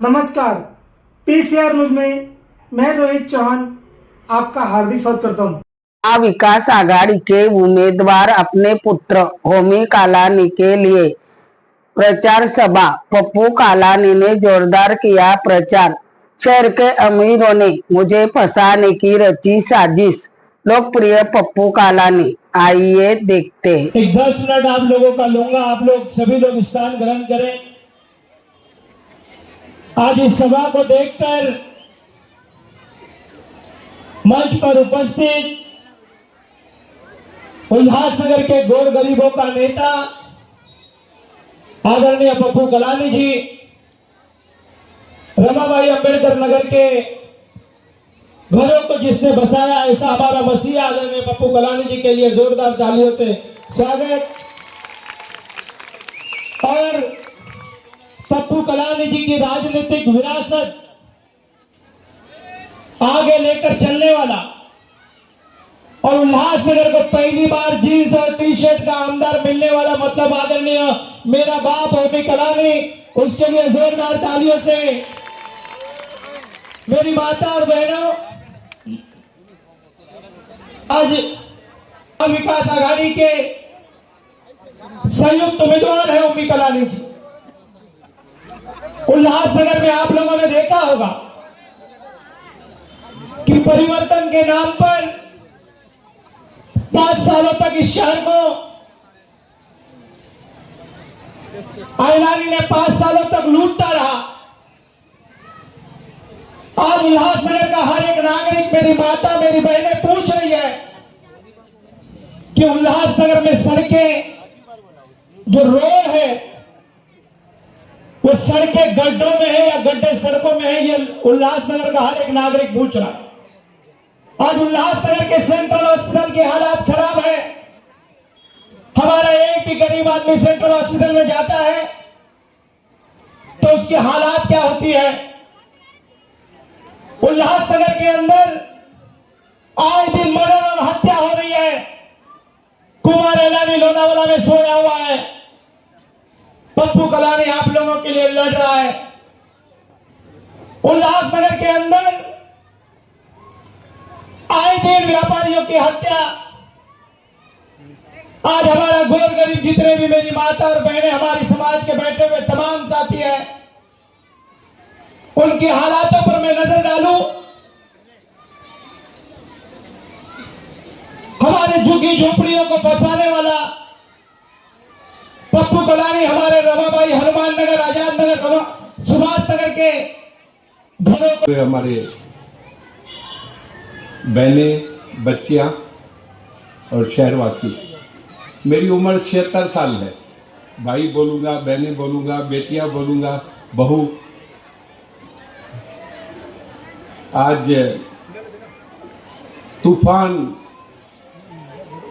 नमस्कार, PCR news में मैं रोहित चौहान आपका हार्दिक स्वागत करता हूँ। विकास आघाड़ी के उम्मीदवार अपने पुत्र होमी कालानी के लिए प्रचार सभा। पप्पू कालानी ने जोरदार किया प्रचार। शहर के अमीरों ने मुझे फंसाने की रची साजिश। लोकप्रिय पप्पू कालानी, आइए देखते हैं। एक 10 मिनट आप लोगों का लूंगा। आप लोग सभी लोग स्थान ग्रहण करें। आज इस सभा को देखकर मंच पर उपस्थित उल्लासनगर के गौर गरीबों का नेता आदरणीय पप्पू कालानी जी, रमाबाई अंबेडकर नगर के घरों को जिसने बसाया ऐसा हमारा मसीहा आदरणीय पप्पू कालानी जी के लिए जोरदार तालियों से स्वागत। और पप्पू कालानी जी की राजनीतिक विरासत आगे लेकर चलने वाला और उल्लासनगर को पहली बार जीन्स और टी शर्ट का आमदार मिलने वाला, मतलब आदरणीय मेरा बाप होमी कालानी, उसके लिए जोरदार तालियों से। मेरी माता और बहनों, आज विकास आघाड़ी के संयुक्त उम्मीदवार है होमी कालानी जी। उल्लासनगर में आप लोगों ने देखा होगा कि परिवर्तन के नाम पर 5 सालों तक इस शहर को आइलानी ने 5 सालों तक लूटता रहा। आज उल्लासनगर का हर एक नागरिक, मेरी माता मेरी बहनें पूछ रही है कि उल्लासनगर में सड़कें, जो रोड है, वो सड़कें गड्ढों में है या गड्ढे सड़कों में है, ये उल्लासनगर का हर एक नागरिक पूछ रहा है। आज उल्लासनगर के सेंट्रल हॉस्पिटल की हालात खराब है। हमारा एक भी गरीब आदमी सेंट्रल हॉस्पिटल में जाता है तो उसकी हालात क्या होती है। उल्लासनगर के अंदर आज दिन मर्डर और हत्या हो रही है। कुमार एलानी लोनावाला में सोया हुआ है। पप्पू कालानी आप लोगों के लिए लड़ रहा है। उल्लासनगर के अंदर आए दिन व्यापारियों की हत्या। आज हमारा गौर गरीब, जितने भी मेरी माता और बहनें, हमारे समाज के बैठे हुए तमाम साथी हैं, उनकी हालातों पर मैं नजर डालूं। हमारे झुग्गी झोपड़ियों को बचाने वाला पप्पू कालानी हमारे रमाबाई, हनुमान नगर, आजाद नगर, सुभाष नगर के घरों को, हमारे बहनें, बच्चियां और शहरवासी, मेरी उम्र 76 साल है। भाई बोलूँगा, बहनें बोलूँगा, बेटियां बोलूँगा, बहू। आज तूफान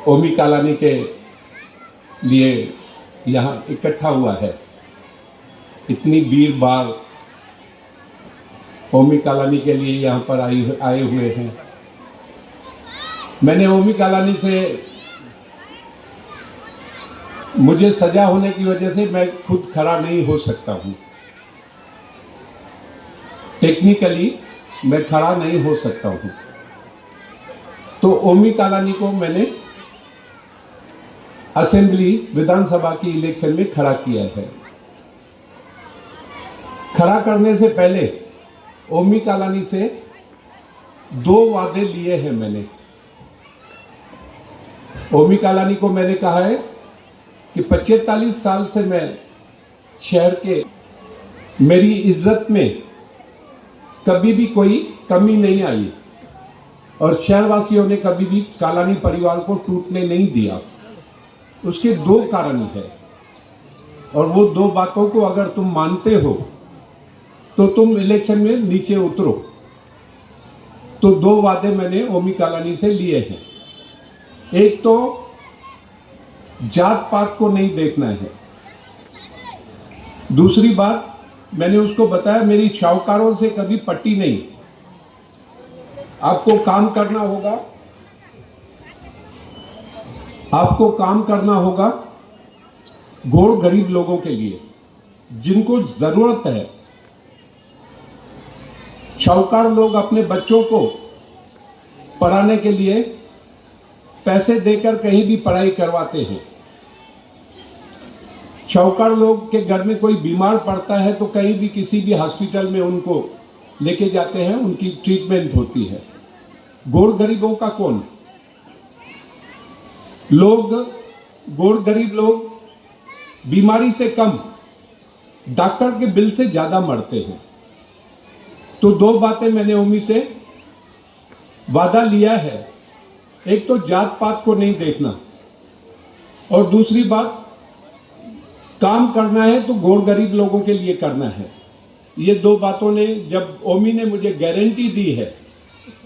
होमी कालानी के लिए यहाँ इकट्ठा हुआ है। इतनी भीड़ भाड़ होमी कालानी के लिए यहाँ पर आए हुए हैं। मैंने होमी कालानी से, मुझे सजा होने की वजह से मैं खुद खड़ा नहीं हो सकता हूँ। टेक्निकली मैं खड़ा नहीं हो सकता हूँ। तो होमी कालानी को मैंने असेंबली विधानसभा की इलेक्शन में खड़ा किया है। खड़ा करने से पहले होमी कालानी से 2 वादे लिए हैं मैंने। होमी कालानी को मैंने कहा है कि 45 साल से मैं शहर के, मेरी इज्जत में कभी भी कोई कमी नहीं आई और शहरवासियों ने कभी भी कालानी परिवार को टूटने नहीं दिया। उसके 2 कारण है और वो 2 बातों को अगर तुम मानते हो तो तुम इलेक्शन में नीचे उतरो। तो 2 वादे मैंने होमी कालानी से लिए हैं। एक तो जात पात को नहीं देखना है। दूसरी बात, मैंने उसको बताया मेरी शाहूकारों से कभी पट्टी नहीं। आपको काम करना होगा, आपको काम करना होगा गौर गरीब लोगों के लिए, जिनको जरूरत है शाहूकार लोग अपने बच्चों को पढ़ाने के लिए पैसे देकर कहीं भी पढ़ाई करवाते हैं। शाहूकार लोग के घर में कोई बीमार पड़ता है तो कहीं भी किसी भी हॉस्पिटल में उनको लेके जाते हैं, उनकी ट्रीटमेंट होती है। गोर गरीबों का कौन? गोर गरीब लोग बीमारी से कम डॉक्टर के बिल से ज्यादा मरते हैं। तो दो बातें मैंने ओमी से वादा लिया है, एक तो जात पात को नहीं देखना, और दूसरी बात काम करना है तो गोर गरीब लोगों के लिए करना है। ये दो बातों ने, जब ओमी ने मुझे गारंटी दी है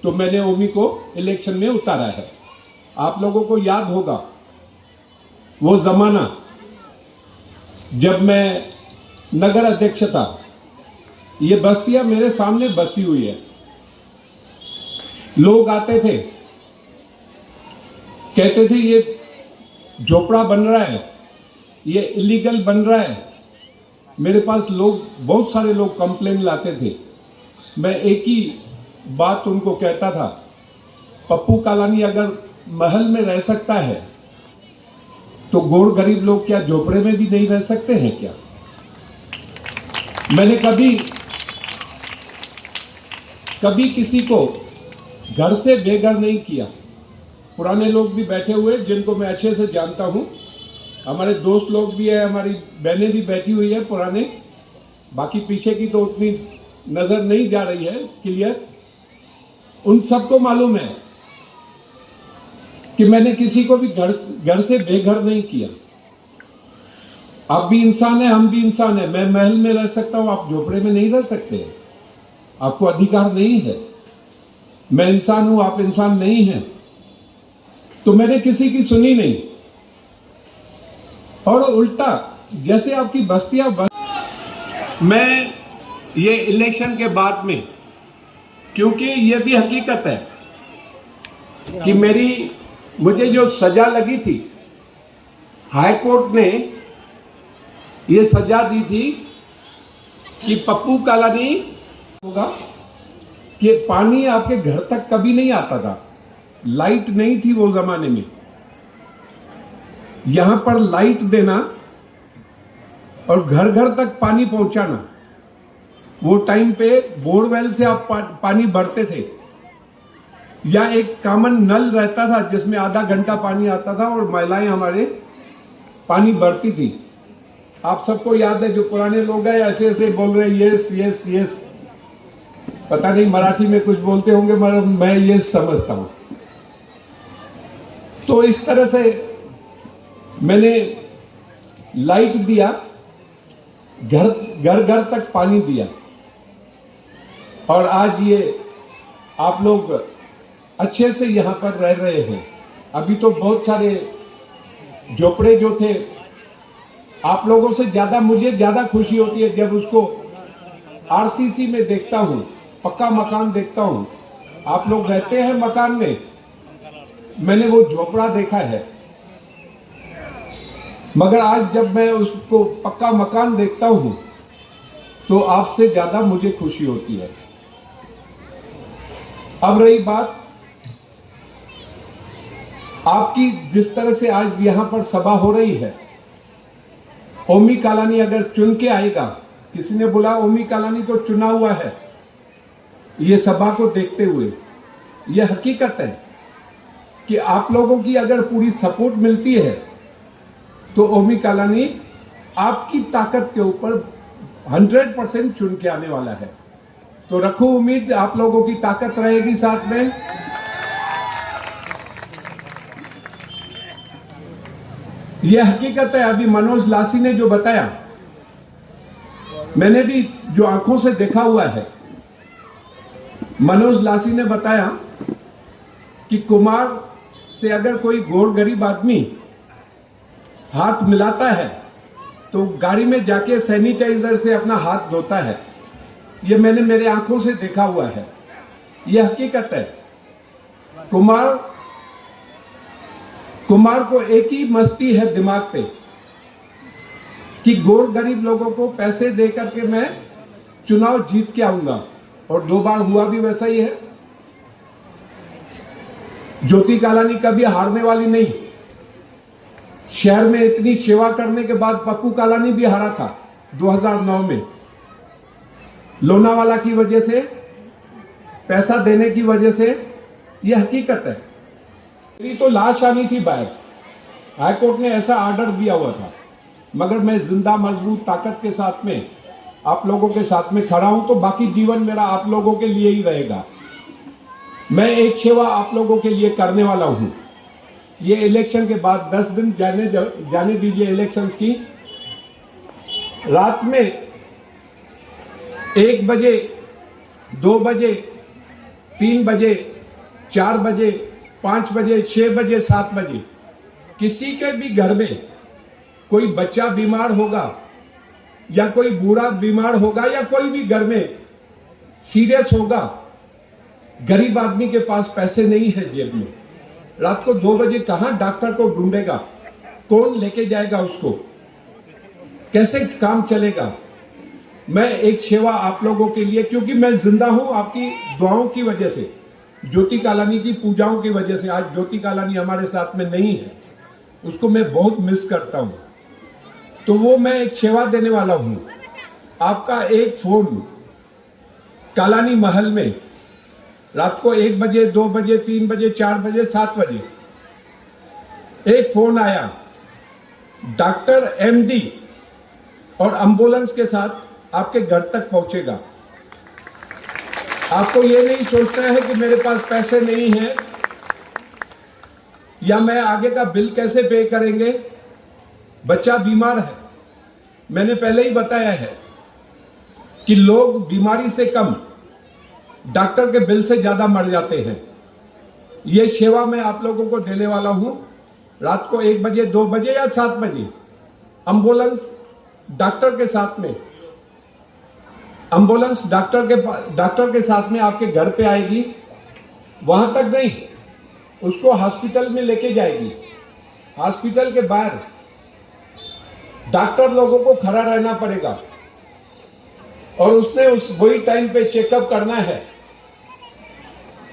तो मैंने ओमी को इलेक्शन में उतारा है। आप लोगों को याद होगा वो जमाना जब मैं नगर अध्यक्ष था, ये बस्तियां मेरे सामने बसी हुई है। लोग आते थे, कहते थे ये झोपड़ा बन रहा है, ये इलीगल बन रहा है। मेरे पास बहुत सारे लोग कंप्लेन लाते थे। मैं एक ही बात उनको कहता था, पप्पू कालानी अगर महल में रह सकता है तो गोर गरीब लोग क्या झोपड़े में भी नहीं रह सकते हैं क्या? मैंने कभी किसी को घर से बेघर नहीं किया। पुराने लोग भी बैठे हुए जिनको मैं अच्छे से जानता हूं, हमारे दोस्त लोग भी है, हमारी बहनें भी बैठी हुई है पुराने, बाकी पीछे की तो उतनी नजर नहीं जा रही है क्लियर। उन सबको मालूम है कि मैंने किसी को भी घर से बेघर नहीं किया। आप भी इंसान है, हम भी इंसान है। मैं महल में रह सकता हूं, आप झोपड़े में नहीं रह सकते, आपको अधिकार नहीं है। मैं इंसान हूं, आप इंसान नहीं हैं। तो मैंने किसी की सुनी नहीं, और उल्टा जैसे आपकी बस्तियां मैं ये इलेक्शन के बाद में, क्योंकि ये भी हकीकत है कि मुझे जो सजा लगी थी, हाई कोर्ट ने ये सजा दी थी कि पप्पू कालानी होगा कि पानी आपके घर तक कभी नहीं आता था। लाइट नहीं थी वो जमाने में। यहां पर लाइट देना और घर घर तक पानी पहुंचाना, वो टाइम पे बोरवेल से आप पानी भरते थे, या एक कॉमन नल रहता था जिसमें आधा घंटा पानी आता था और महिलाएं हमारे पानी भरती थी। आप सबको याद है, जो पुराने लोग हैं ऐसे ऐसे बोल रहे यस यस यस, पता नहीं मराठी में कुछ बोलते होंगे, मैं ये समझता हूं। तो इस तरह से मैंने लाइट दिया, घर घर तक पानी दिया, और आज ये आप लोग अच्छे से यहां पर रह रहे हैं। अभी तो बहुत सारे झोपड़े जो थे, आप लोगों से ज्यादा मुझे ज्यादा खुशी होती है जब उसको आरसीसी में देखता हूं, पक्का मकान देखता हूं। आप लोग रहते हैं मकान में, मैंने वो झोपड़ा देखा है, मगर आज जब मैं उसको पक्का मकान देखता हूं तो आपसे ज्यादा मुझे खुशी होती है। अब रही बात आपकी, जिस तरह से आज यहां पर सभा हो रही है, ओमी कालानी अगर चुन के आएगा, किसी ने बोला ओमी कालानी तो चुना हुआ है, ये सभा को देखते हुए यह हकीकत है कि आप लोगों की अगर पूरी सपोर्ट मिलती है तो ओमी कालानी आपकी ताकत के ऊपर 100% चुन के आने वाला है। तो रखो उम्मीद, आप लोगों की ताकत रहेगी साथ में। यह हकीकत है। अभी मनोज लासी ने जो बताया, मैंने भी जो आंखों से देखा हुआ है, मनोज लासी ने बताया कि कुमार से अगर कोई गोर गरीब आदमी हाथ मिलाता है तो गाड़ी में जाके सैनिटाइजर से अपना हाथ धोता है। यह मैंने मेरे आंखों से देखा हुआ है, यह हकीकत है। कुमार को एक ही मस्ती है दिमाग पे कि गोर गरीब लोगों को पैसे दे करके मैं चुनाव जीत के आऊंगा। और 2 बार हुआ भी वैसा ही है। ज्योति कालानी कभी हारने वाली नहीं। शहर में इतनी सेवा करने के बाद पप्पू कालानी भी हारा था 2009 में, लोनावाला की वजह से, पैसा देने की वजह से। यह हकीकत है। मेरी तो लाश आनी थी बाहर, हाईकोर्ट ने ऐसा ऑर्डर दिया हुआ था, मगर मैं जिंदा मजबूत ताकत के साथ में आप लोगों के साथ में खड़ा हूं, तो बाकी जीवन मेरा आप लोगों के लिए ही रहेगा। मैं एक सेवा आप लोगों के लिए करने वाला हूं। ये इलेक्शन के बाद 10 दिन जाने दीजिए इलेक्शंस की। रात में 1 बजे, 2 बजे, 3 बजे, 4 बजे, 5 बजे, 6 बजे, 7 बजे किसी के भी घर में कोई बच्चा बीमार होगा या कोई बूढ़ा बीमार होगा या कोई भी घर में सीरियस होगा, गरीब आदमी के पास पैसे नहीं है जेब में, रात को 2 बजे कहां डॉक्टर को ढूंढेगा, कौन लेके जाएगा उसको, कैसे काम चलेगा। मैं एक सेवा आप लोगों के लिए, क्योंकि मैं जिंदा हूं आपकी दुआओं की वजह से, ज्योति कालानी की पूजाओं की वजह से। आज ज्योति कालानी हमारे साथ में नहीं है, उसको मैं बहुत मिस करता हूं, तो वो मैं एक सेवा देने वाला हूं। आपका एक फोन कालानी महल में रात को 1 बजे, 2 बजे, 3 बजे, 4 बजे, 7 बजे एक फोन आया, डॉक्टर MD और एम्बुलेंस के साथ आपके घर तक पहुंचेगा। आपको ये नहीं सोचना है कि मेरे पास पैसे नहीं है या मैं आगे का बिल कैसे पे करेंगे। बच्चा बीमार है, मैंने पहले ही बताया है कि लोग बीमारी से कम डॉक्टर के बिल से ज्यादा मर जाते हैं। यह सेवा मैं आप लोगों को देने वाला हूं। रात को 1 बजे, 2 बजे या 7 बजे एम्बुलेंस डॉक्टर के साथ में, एम्बुलेंस डॉक्टर के साथ में आपके घर पे आएगी। वहां तक नहीं, उसको हॉस्पिटल में लेके जाएगी। हॉस्पिटल के बाहर डॉक्टर लोगों को खड़ा रहना पड़ेगा और उसने वही टाइम पे चेकअप करना है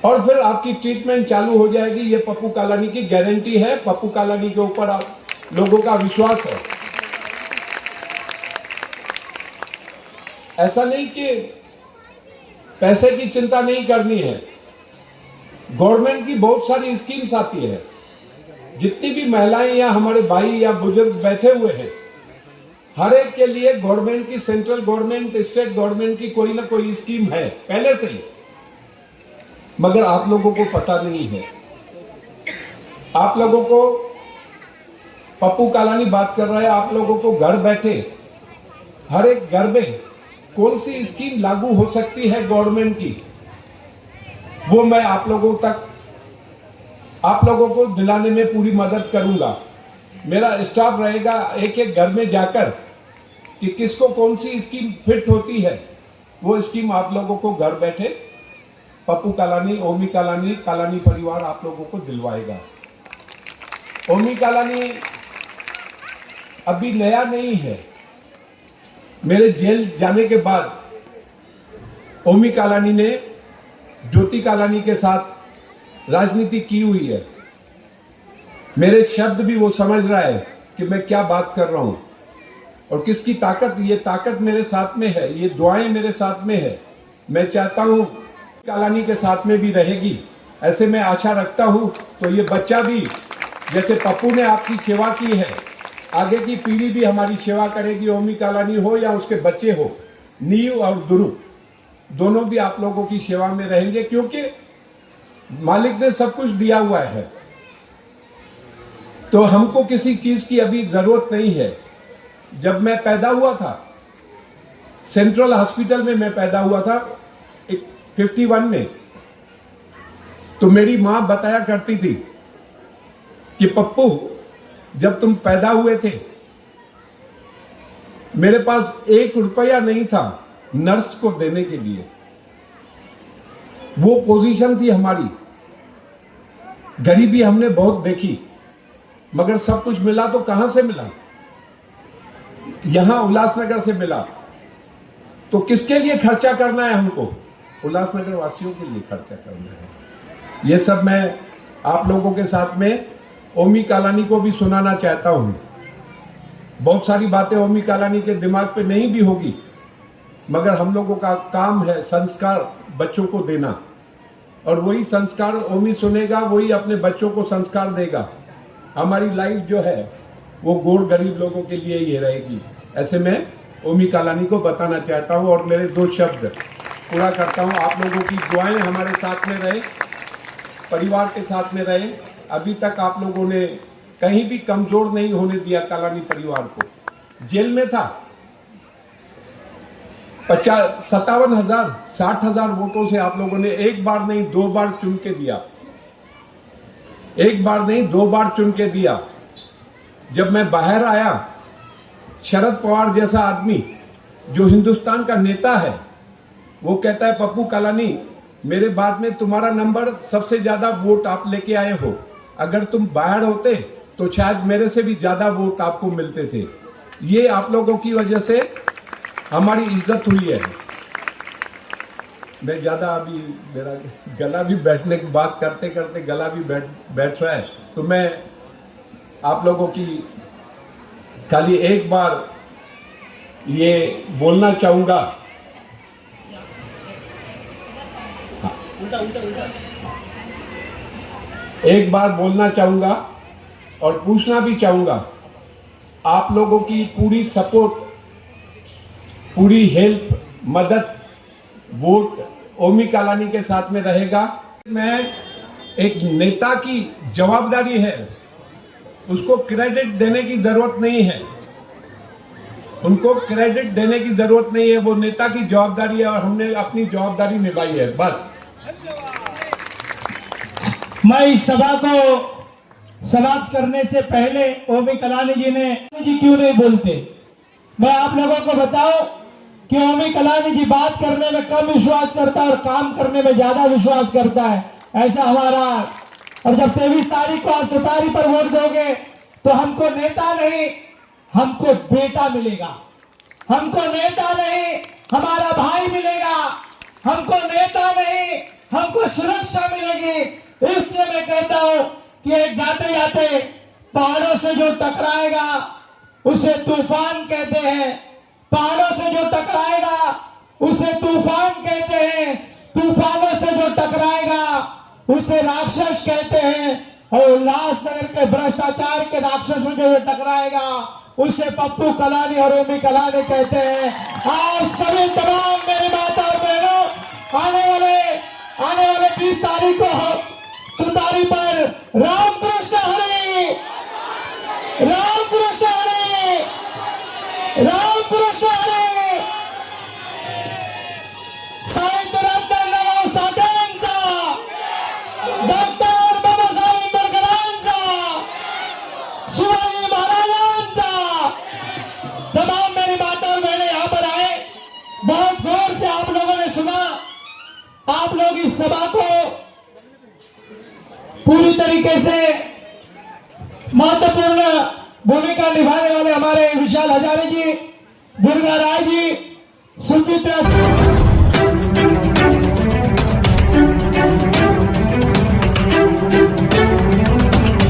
और फिर आपकी ट्रीटमेंट चालू हो जाएगी। ये पप्पू कालानी की गारंटी है। पप्पू कालानी के ऊपर आप लोगों का विश्वास है। ऐसा नहीं कि पैसे की चिंता नहीं करनी है। गवर्नमेंट की बहुत सारी स्कीम्स आती है। जितनी भी महिलाएं या हमारे भाई या बुजुर्ग बैठे हुए हैं, हर एक के लिए गवर्नमेंट की, सेंट्रल गवर्नमेंट, स्टेट गवर्नमेंट की कोई ना कोई स्कीम है पहले से ही, मगर आप लोगों को पता नहीं है। आप लोगों को, पप्पू कालानी बात कर रहा है, आप लोगों को घर बैठे हर एक घर में कौन सी स्कीम लागू हो सकती है गवर्नमेंट की, वो मैं आप लोगों तक, आप लोगों को दिलाने में पूरी मदद करूंगा। मेरा स्टाफ रहेगा एक एक घर में जाकर कि किसको कौन सी स्कीम फिट होती है, वो स्कीम आप लोगों को घर बैठे पप्पू कालानी, ओमी कालानी, कालानी परिवार आप लोगों को दिलवाएगा। ओमी कालानी अभी नया नहीं है। मेरे जेल जाने के बाद ओमी कालानी ने ज्योति कालानी के साथ राजनीति की हुई है। मेरे शब्द भी वो समझ रहा है कि मैं क्या बात कर रहा हूं और किसकी ताकत। ये ताकत मेरे साथ में है, ये दुआएं मेरे साथ में है। मैं चाहता हूं कालानी के साथ में भी रहेगी, ऐसे मैं आशा रखता हूं। तो ये बच्चा भी, जैसे पप्पू ने आपकी सेवा की है, आगे की पीढ़ी भी हमारी सेवा करेगी। ओमी कालानी हो या उसके बच्चे हो, नीव और दुरू, दोनों भी आप लोगों की सेवा में रहेंगे, क्योंकि मालिक ने सब कुछ दिया हुआ है। तो हमको किसी चीज की अभी जरूरत नहीं है। जब मैं पैदा हुआ था, सेंट्रल हॉस्पिटल में मैं पैदा हुआ था 51 में, तो मेरी मां बताया करती थी कि पप्पू, जब तुम पैदा हुए थे मेरे पास 1 रुपया नहीं था नर्स को देने के लिए। वो पोजीशन थी हमारी। गरीबी हमने बहुत देखी, मगर सब कुछ मिला तो कहां से मिला? यहां उल्लासनगर से मिला। तो किसके लिए खर्चा करना है हमको? उल्लासनगर वासियों के लिए खर्चा करना है। ये सब मैं आप लोगों के साथ में ओमी कालानी को भी सुनाना चाहता हूं। बहुत सारी बातें ओमी कालानी के दिमाग पे नहीं भी होगी, मगर हम लोगों का काम है संस्कार बच्चों को देना, और वही संस्कार ओमी सुनेगा, वही अपने बच्चों को संस्कार देगा। हमारी लाइफ जो है वो गोर गरीब लोगों के लिए ही रहेगी। ऐसे मैं ओमी कालानी को बताना चाहता हूं, और मेरे 2 शब्द पूरा करता हूं। आप लोगों की दुआएं हमारे साथ में रहे, परिवार के साथ में रहे। अभी तक आप लोगों ने कहीं भी कमजोर नहीं होने दिया कालानी परिवार को। जेल में था, 57,000 60,000 वोटों से आप लोगों ने एक बार नहीं 2 बार चुन के दिया, एक बार नहीं 2 बार चुन के दिया। जब मैं बाहर आया, शरद पवार जैसा आदमी जो हिंदुस्तान का नेता है, वो कहता है पप्पू कालानी मेरे बाद में तुम्हारा नंबर सबसे ज्यादा वोट आप लेके आए हो, अगर तुम बाहर होते तो शायद मेरे से भी ज्यादा वोट आपको मिलते थे। ये आप लोगों की वजह से हमारी इज्जत हुई है। मैं ज्यादा अभी मेरा गला भी बैठने की बात करते करते गला भी बैठ रहा है, तो मैं आप लोगों की खाली एक बार ये बोलना चाहूंगा। एक बार बोलना चाहूंगा और पूछना भी चाहूंगा, आप लोगों की पूरी सपोर्ट, पूरी हेल्प, मदद, वोट ओमी कालानी के साथ में रहेगा। मैं एक नेता की जवाबदारी है, उसको क्रेडिट देने की जरूरत नहीं है, उनको क्रेडिट देने की जरूरत नहीं है, वो नेता की जवाबदारी है और हमने अपनी जवाबदारी निभाई है, बस। मैं इस सभा को समाप्त करने से पहले ओमी कालानी जी क्यों नहीं बोलते, मैं आप लोगों को बताऊं कि ओमी कालानी जी बात करने में कम विश्वास करता है और काम करने में ज्यादा विश्वास करता है, ऐसा हमारा। और जब 23 तारीख को आप तुतारी पर वोट दोगे तो हमको नेता नहीं, हमको बेटा मिलेगा, हमको नेता नहीं हमारा भाई मिलेगा, हमको नेता नहीं हमको सुरक्षा मिलेगी। इसलिए मैं कहता हूं कि एक जाते जाते पहाड़ों से जो टकराएगा उसे तूफान कहते हैं, पहाड़ों से जो टकराएगा उसे तूफान कहते हैं, तूफानों से जो टकराएगा उसे राक्षस कहते हैं, और उल्लासनगर के भ्रष्टाचार के राक्षसों से जो टकराएगा उसे पप्पू कालानी और ओमी कालानी कहते हैं। आप सभी तमाम मेरी माता और बहनों, आने वाले 20 तारीख को तुतारी पर रामकृष्ण हरि, रामकृष्ण हरि, रामकृष्ण हरि, साहित्य रत्न नमो साठ्यांचा, डॉक्टर बाबासाहेब आंबेडकरांचा, शिवाजी महाराजांचा। तमाम मेरी माता और बहनें यहाँ पर आए, बहुत गौर से आप लोगों ने सुना। आप लोग इस सभा को पूरी तरीके से महत्वपूर्ण भूमिका निभाने वाले हमारे विशाल हजारे जी, दुर्गा राय जी, सुचित्रा